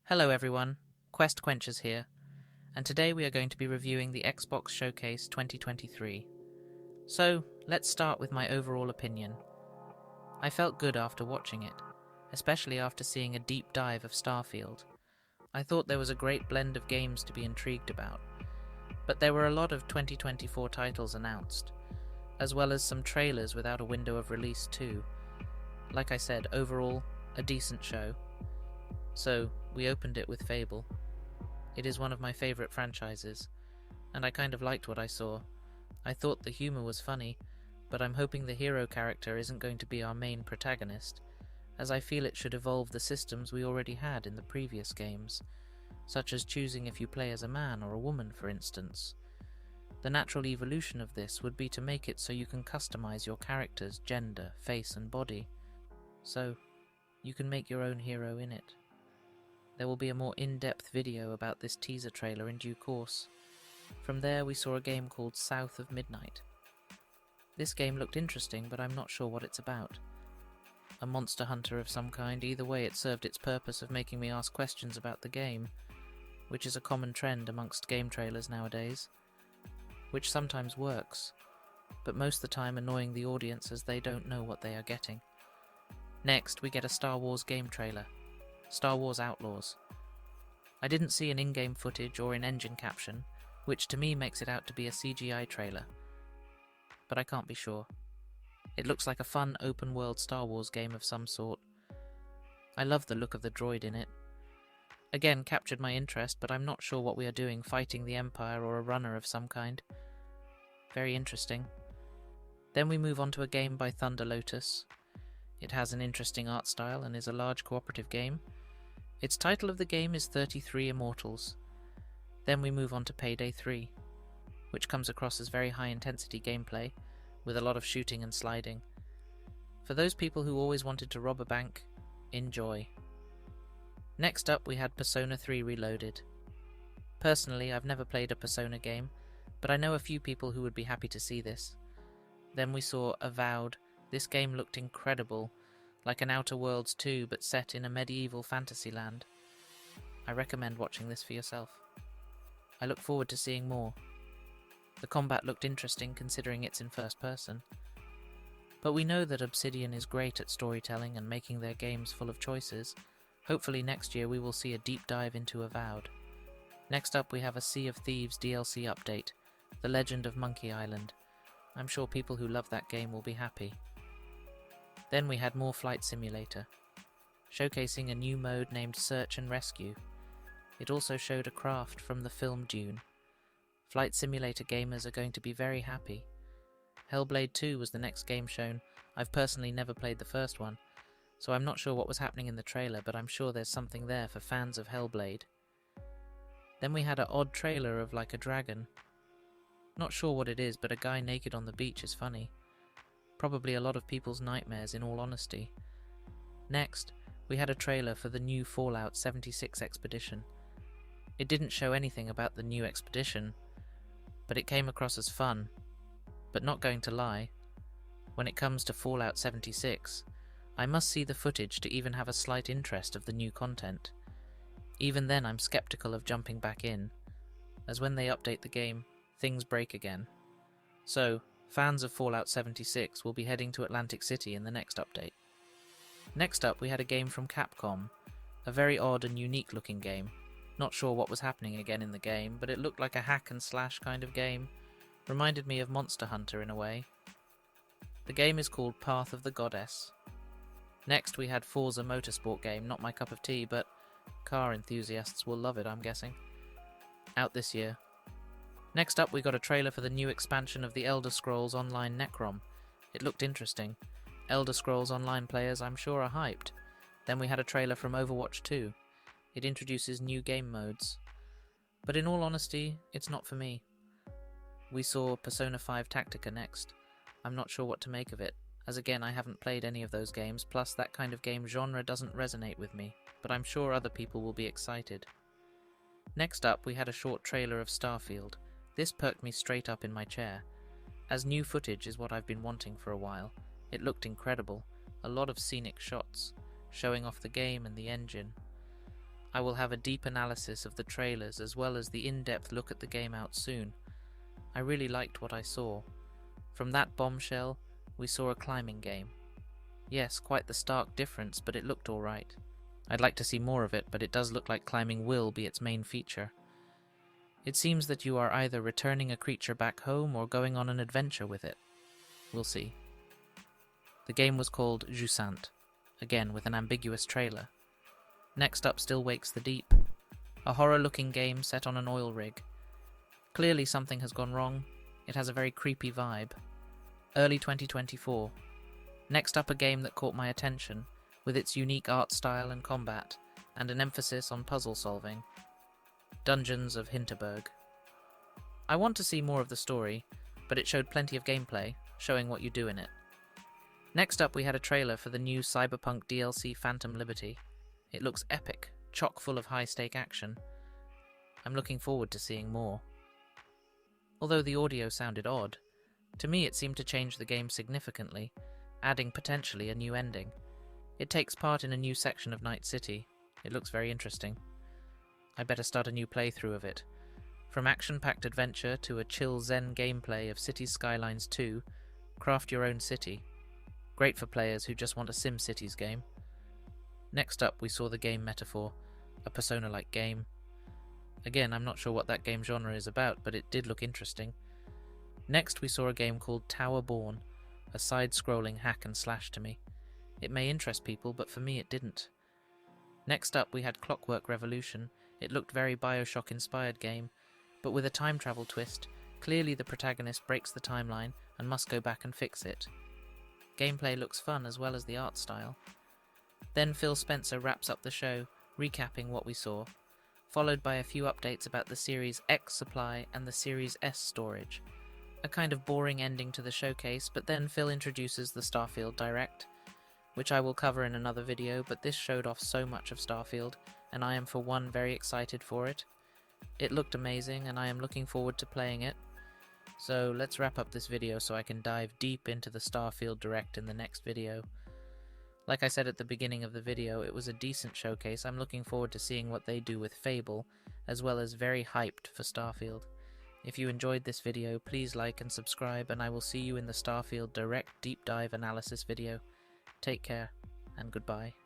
Hello everyone, Quest Quenchers here, and today we are going to be reviewing the Xbox Showcase 2023. So, let's start with my overall opinion. I felt good after watching it, especially after seeing a deep dive of Starfield. I thought there was a great blend of games to be intrigued about, but there were a lot of 2024 titles announced, as well as some trailers without a window of release too. Like I said, overall, a decent show. So, we opened it with Fable. It is one of my favourite franchises, and I kind of liked what I saw. I thought the humour was funny, but I'm hoping the hero character isn't going to be our main protagonist, as I feel it should evolve the systems we already had in the previous games, such as choosing if you play as a man or a woman, for instance. The natural evolution of this would be to make it so you can customize your character's gender, face and body, so you can make your own hero in it. There will be a more in-depth video about this teaser trailer in due course. From there we saw a game called South of Midnight. This game looked interesting, but I'm not sure what it's about. A monster hunter of some kind, either way it served its purpose of making me ask questions about the game, which is a common trend amongst game trailers nowadays, which sometimes works, but most of the time annoying the audience as they don't know what they are getting. Next we get a Star Wars game trailer. Star Wars Outlaws. I didn't see an in-game footage or in-engine caption, which to me makes it out to be a CGI trailer, but I can't be sure. It looks like a fun open-world Star Wars game of some sort. I love the look of the droid in it. Again, captured my interest, but I'm not sure what we are doing, fighting the Empire or a runner of some kind. Very interesting. Then we move on to a game by Thunder Lotus. It has an interesting art style and is a large cooperative game. Its title of the game is 33 Immortals. Then we move on to Payday 3, which comes across as very high-intensity gameplay, with a lot of shooting and sliding. For those people who always wanted to rob a bank, enjoy. Next up we had Persona 3 Reloaded. Personally, I've never played a Persona game, but I know a few people who would be happy to see this. Then we saw Avowed. This game looked incredible, like an Outer Worlds 2 but set in a medieval fantasy land. I recommend watching this for yourself. I look forward to seeing more. The combat looked interesting considering it's in first person. But we know that Obsidian is great at storytelling and making their games full of choices. Hopefully next year we will see a deep dive into Avowed. Next up we have a Sea of Thieves DLC update, The Legend of Monkey Island. I'm sure people who love that game will be happy. Then we had more Flight Simulator, showcasing a new mode named Search and Rescue. It also showed a craft from the film Dune. Flight Simulator gamers are going to be very happy. Hellblade 2 was the next game shown. I've personally never played the first one, so I'm not sure what was happening in the trailer, but I'm sure there's something there for fans of Hellblade. Then we had an odd trailer of like a dragon. Not sure what it is, but a guy naked on the beach is funny. Probably a lot of people's nightmares, in all honesty. Next, we had a trailer for the new Fallout 76 expedition. It didn't show anything about the new expedition, but it came across as fun. But not going to lie, when it comes to Fallout 76, I must see the footage to even have a slight interest of the new content. Even then I'm skeptical of jumping back in, as when they update the game, things break again. So, fans of Fallout 76 will be heading to Atlantic City in the next update. Next up we had a game from Capcom, a very odd and unique looking game. Not sure what was happening again in the game, but it looked like a hack and slash kind of game. Reminded me of Monster Hunter in a way. The game is called Path of the Goddess. Next we had Forza Motorsport game, not my cup of tea, but car enthusiasts will love it, I'm guessing. Out this year. Next up we got a trailer for the new expansion of the Elder Scrolls Online Necrom. It looked interesting. Elder Scrolls Online players I'm sure are hyped. Then we had a trailer from Overwatch 2. It introduces new game modes. But in all honesty, it's not for me. We saw Persona 5 Tactica next. I'm not sure what to make of it, as again I haven't played any of those games, plus that kind of game genre doesn't resonate with me, but I'm sure other people will be excited. Next up we had a short trailer of Starfield. This perked me straight up in my chair, as new footage is what I've been wanting for a while. It looked incredible, a lot of scenic shots, showing off the game and the engine. I will have a deep analysis of the trailers as well as the in-depth look at the game out soon. I really liked what I saw. From that bombshell, we saw a climbing game. Yes, quite the stark difference, but it looked alright. I'd like to see more of it, but it does look like climbing will be its main feature. It seems that you are either returning a creature back home or going on an adventure with it. We'll see. The game was called Jusant, again with an ambiguous trailer. Next up still wakes the deep. A horror-looking game set on an oil rig. Clearly something has gone wrong. It has a very creepy vibe. Early 2024. Next up a game that caught my attention, with its unique art style and combat, and an emphasis on puzzle solving. Dungeons of Hinterberg. I want to see more of the story, but it showed plenty of gameplay, showing what you do in it. Next up we had a trailer for the new Cyberpunk DLC Phantom Liberty. It looks epic, chock full of high-stake action. I'm looking forward to seeing more. Although the audio sounded odd, to me it seemed to change the game significantly, adding potentially a new ending. It takes part in a new section of Night City. It looks very interesting. I better start a new playthrough of it. From action-packed adventure to a chill zen gameplay of Cities Skylines 2, craft your own city. Great for players who just want a SimCities game. Next up we saw the game Metaphor, a Persona-like game. Again, I'm not sure what that game genre is about, but it did look interesting. Next we saw a game called Tower Born, a side-scrolling hack and slash to me. It may interest people, but for me it didn't. Next up we had Clockwork Revolution. It looked very Bioshock-inspired game, but with a time travel twist. Clearly the protagonist breaks the timeline and must go back and fix it. Gameplay looks fun as well as the art style. Then Phil Spencer wraps up the show, recapping what we saw, followed by a few updates about the Series X supply and the Series S storage. A kind of boring ending to the showcase, but then Phil introduces the Starfield Direct, which I will cover in another video, but this showed off so much of Starfield, and I am for one very excited for it. It looked amazing, and I am looking forward to playing it. So let's wrap up this video so I can dive deep into the Starfield Direct in the next video. Like I said at the beginning of the video, it was a decent showcase. I'm looking forward to seeing what they do with Fable, as well as very hyped for Starfield. If you enjoyed this video, please like and subscribe, and I will see you in the Starfield Direct Deep Dive Analysis video. Take care, and goodbye.